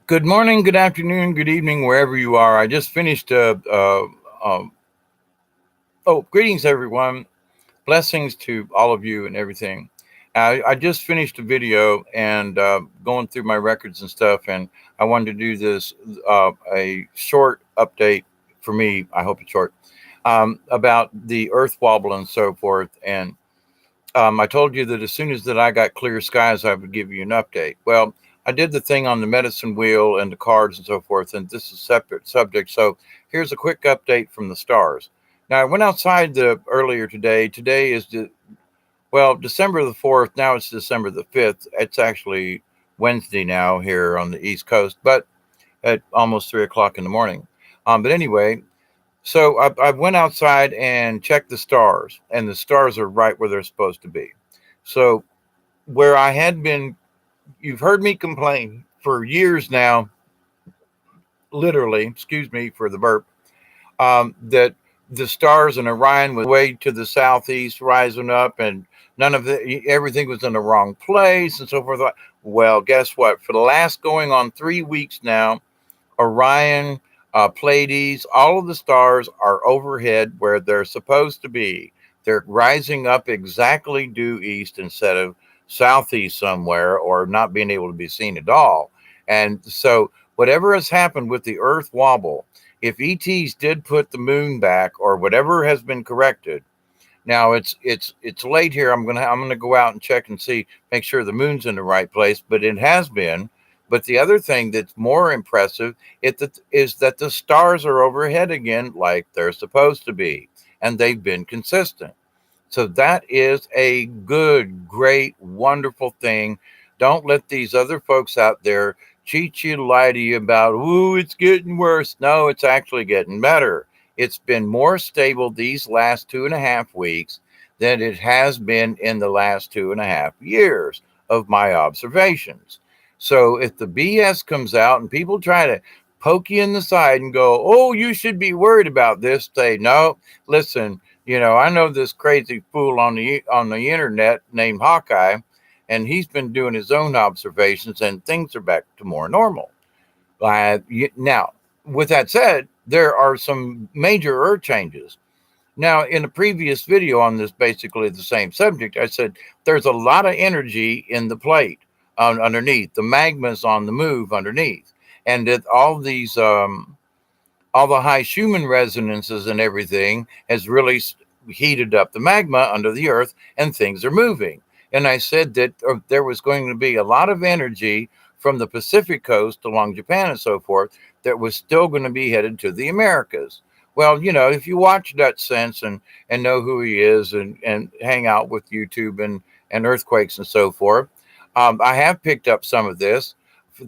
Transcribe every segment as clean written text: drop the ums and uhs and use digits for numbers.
Good morning, good afternoon, good evening, wherever you are. I just finished. Greetings, everyone. Blessings to all of you and everything. I just finished a video and going through my records and stuff, and I wanted to do this a short update for me. I hope it's short about the Earth wobble and so forth. And I told you that as soon as that I got clear skies, I would give you an update. Well, I did the thing on the medicine wheel and the cards and so forth, and this is a separate subject. So here's a quick update from the stars. Now I went outside earlier today. Today is December the 4th. Now it's December the 5th. It's actually Wednesday now here on the East Coast, but at almost 3 o'clock in the morning. But anyway, so I went outside and checked the stars, and the stars are right where they're supposed to be. So where I had been, you've heard me complain for years now, literally, excuse me for the burp, that the stars in Orion was way to the southeast, rising up, and everything was in the wrong place, and so forth. Well, guess what? For the last going on 3 weeks now, Orion, Pleiades, all of the stars are overhead where they're supposed to be. They're rising up exactly due east instead of southeast somewhere, or not being able to be seen at all. And so, whatever has happened with the Earth wobble, if ETs did put the moon back or whatever has been corrected, now it's late here. I'm gonna go out and check and see, make sure the moon's in the right place. But it has been. But the other thing that's more impressive is that the stars are overhead again, like they're supposed to be, and they've been consistent. So that is a good, great, wonderful thing. Don't let these other folks out there cheat you, lie to you about, ooh, it's getting worse. No, it's actually getting better. It's been more stable these last 2.5 weeks than it has been in the last 2.5 years of my observations. So if the BS comes out and people try to poke you in the side and go, oh, you should be worried about this, say, no, listen, I know this crazy fool on the internet named Hawkeye, and he's been doing his own observations, and things are back to more normal. Now, with that said, there are some major Earth changes. Now, in a previous video on this, basically the same subject, I said there's a lot of energy in the plate underneath. The magma's on the move underneath, and that all the high Schumann resonances and everything has really heated up the magma under the Earth, and things are moving. And I said that there was going to be a lot of energy from the Pacific coast along Japan and so forth that was still going to be headed to the Americas. Well, if you watch Dutch Sense and know who he is and hang out with YouTube and earthquakes and so forth, I have picked up some of this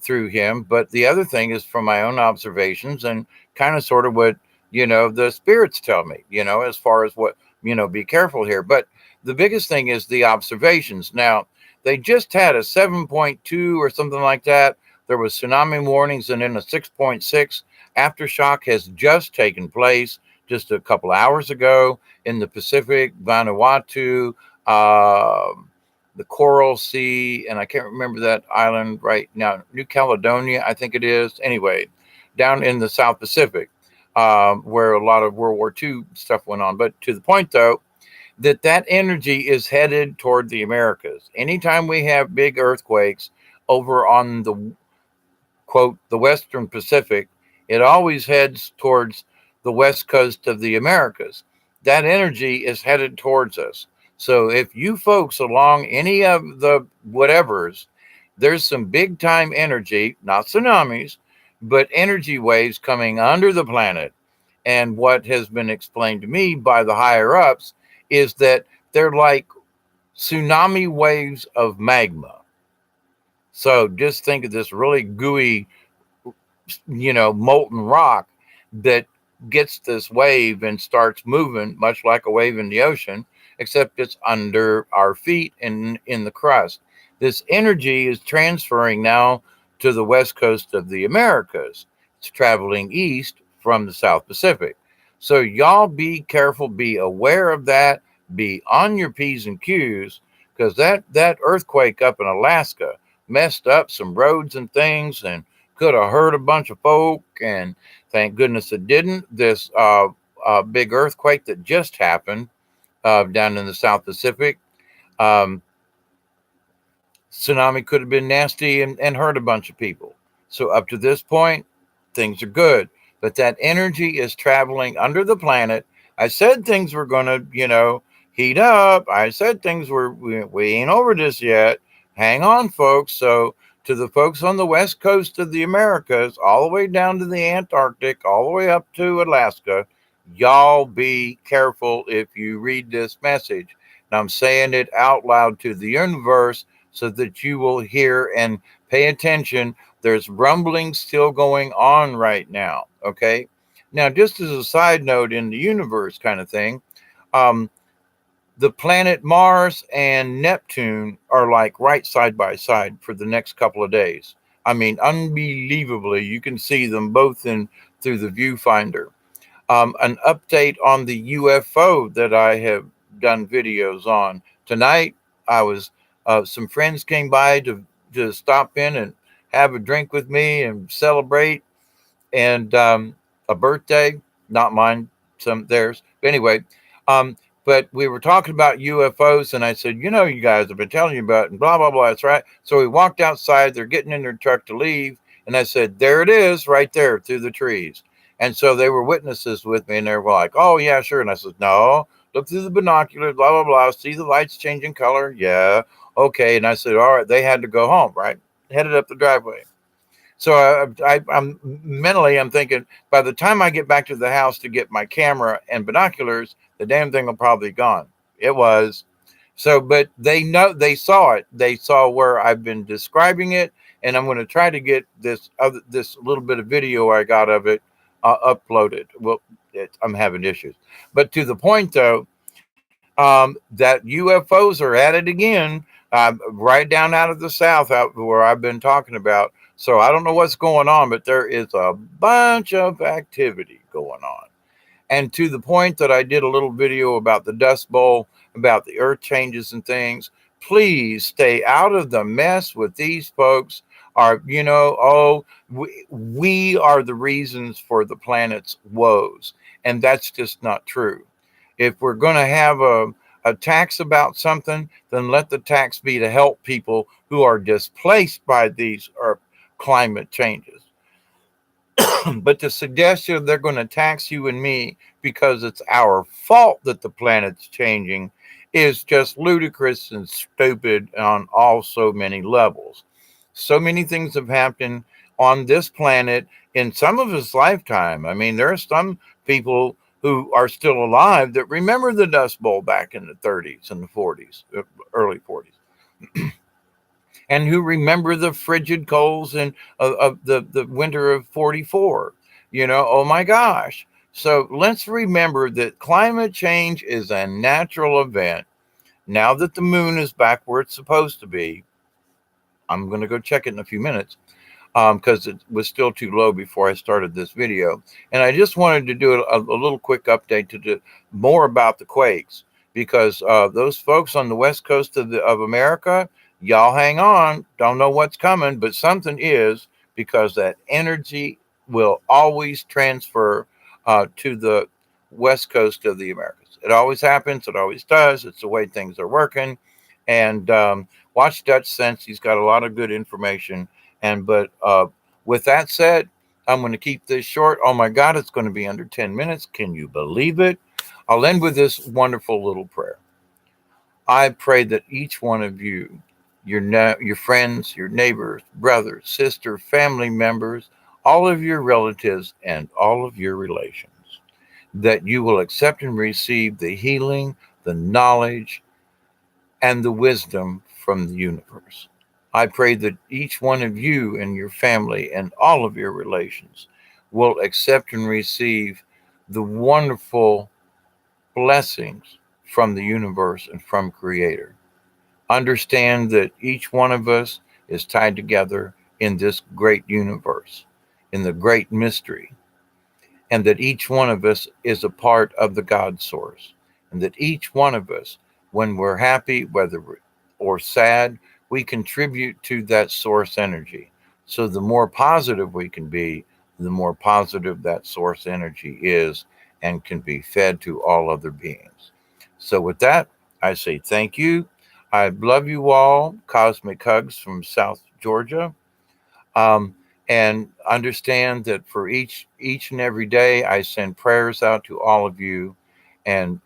through him. But the other thing is from my own observations and kind of sort of what, the spirits tell me, as far as what, be careful here. But the biggest thing is the observations. Now, they just had a 7.2 or something like that. There was tsunami warnings, and then a 6.6 aftershock has just taken place just a couple hours ago in the Pacific, Vanuatu, the Coral Sea, and I can't remember that island right now, New Caledonia, I think it is. Anyway, down in the South Pacific, where a lot of World War II stuff went on. But to the point, though, that energy is headed toward the Americas. Anytime we have big earthquakes over on the, quote, the Western Pacific, it always heads towards the west coast of the Americas. That energy is headed towards us. So if you folks along any of the whatevers, there's some big time energy, not tsunamis, but energy waves coming under the planet. And what has been explained to me by the higher ups is that they're like tsunami waves of magma. So just think of this really gooey, molten rock that gets this wave and starts moving, much like a wave in the ocean, except it's under our feet and in the crust. This energy is transferring now to the west coast of the Americas. It's traveling east from the South Pacific. So y'all be careful, be aware of that, be on your P's and Q's, because that earthquake up in Alaska messed up some roads and things and Could have hurt a bunch of folk, and thank goodness it didn't. This big earthquake that just happened down in the South Pacific, um, tsunami could have been nasty and hurt a bunch of people. So up to this point, things are good. But that energy is traveling under the planet. I said things were going to, heat up. I said things we ain't over this yet. Hang on, folks. So to the folks on the west coast of the Americas, all the way down to the Antarctic, all the way up to Alaska, y'all be careful if you read this message. And I'm saying it out loud to the universe so that you will hear and pay attention. There's rumbling still going on right now. Okay. Now, just as a side note in the universe kind of thing, um, the planet Mars and Neptune are like right side by side for the next couple of days. I mean, unbelievably, you can see them both in through the viewfinder. An update on the UFO that I have done videos on. Tonight, I was some friends came by to stop in and have a drink with me and celebrate, and a birthday, not mine, some theirs. But anyway, um, but we were talking about UFOs, and I said, you guys have been telling you about it, and blah blah blah. That's right. So we walked outside. They're getting in their truck to leave, and I said, there it is, right there through the trees. And so they were witnesses with me, and they were like, "Oh yeah, sure." And I said, "No, look through the binoculars, blah blah blah. See the lights changing color? Yeah, okay." And I said, "All right." They had to go home, right? Headed up the driveway. So I'm mentally, I'm thinking by the time I get back to the house to get my camera and binoculars, the damn thing will probably be gone. It was. So, but they know they saw it. They saw where I've been describing it, and I'm going to try to get this little bit of video I got of it uploaded. Well, I'm having issues, but to the point though, that UFOs are at it again, right down out of the south, out where I've been talking about. So I don't know what's going on, but there is a bunch of activity going on. And to the point that I did a little video about the Dust Bowl, about the earth changes and things. Please stay out of the mess with these folks. Are we are the reasons for the planet's woes, and that's just not true. If we're going to have a tax about something, then let the tax be to help people who are displaced by these climate changes. But the suggestion they're going to tax you and me because it's our fault that the planet's changing is just ludicrous and stupid on all so many levels. So many things have happened on this planet in some of his lifetime. I mean, there are some people who are still alive that remember the Dust Bowl back in the 30s and the 40s, early 40s, and who remember the frigid colds and of the winter of 44. Oh my gosh. So let's remember that climate change is a natural event. Now that the moon is back where it's supposed to be, I'm going to go check it in a few minutes, because it was still too low before I started this video. And I just wanted to do a little quick update to do more about the quakes, because those folks on the west coast of America, y'all hang on. Don't know what's coming, but something is, because that energy will always transfer to the west coast of the Americas. It always happens. It always does. It's the way things are working. And watch Dutch Sense. He's got a lot of good information. But with that said, I'm going to keep this short. Oh my God, it's going to be under 10 minutes. Can you believe it? I'll end with this wonderful little prayer. I pray that each one of you, your friends, your neighbors, brothers, sisters, family members, all of your relatives, and all of your relations, that you will accept and receive the healing, the knowledge, and the wisdom from the universe. I pray that each one of you and your family and all of your relations will accept and receive the wonderful blessings from the universe and from Creator. Understand that each one of us is tied together in this great universe, in the great mystery, and that each one of us is a part of the God source, and that each one of us, when we're happy, whether or sad, we contribute to that source energy. So the more positive we can be, the more positive that source energy is and can be fed to all other beings. So with that, I say thank you. I love you all. Cosmic hugs from South Georgia. Um, and understand that for each and every day, I send prayers out to all of you, and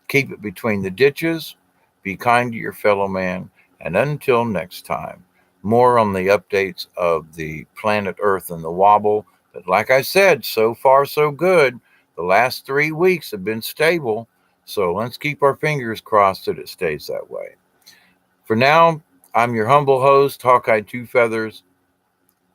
keep it between the ditches. Be kind to your fellow man. And until next time, more on the updates of the planet Earth and the wobble. But like I said, so far so good. The last 3 weeks have been stable. So let's keep our fingers crossed that it stays that way. For now, I'm your humble host, Hawkeye Two Feathers.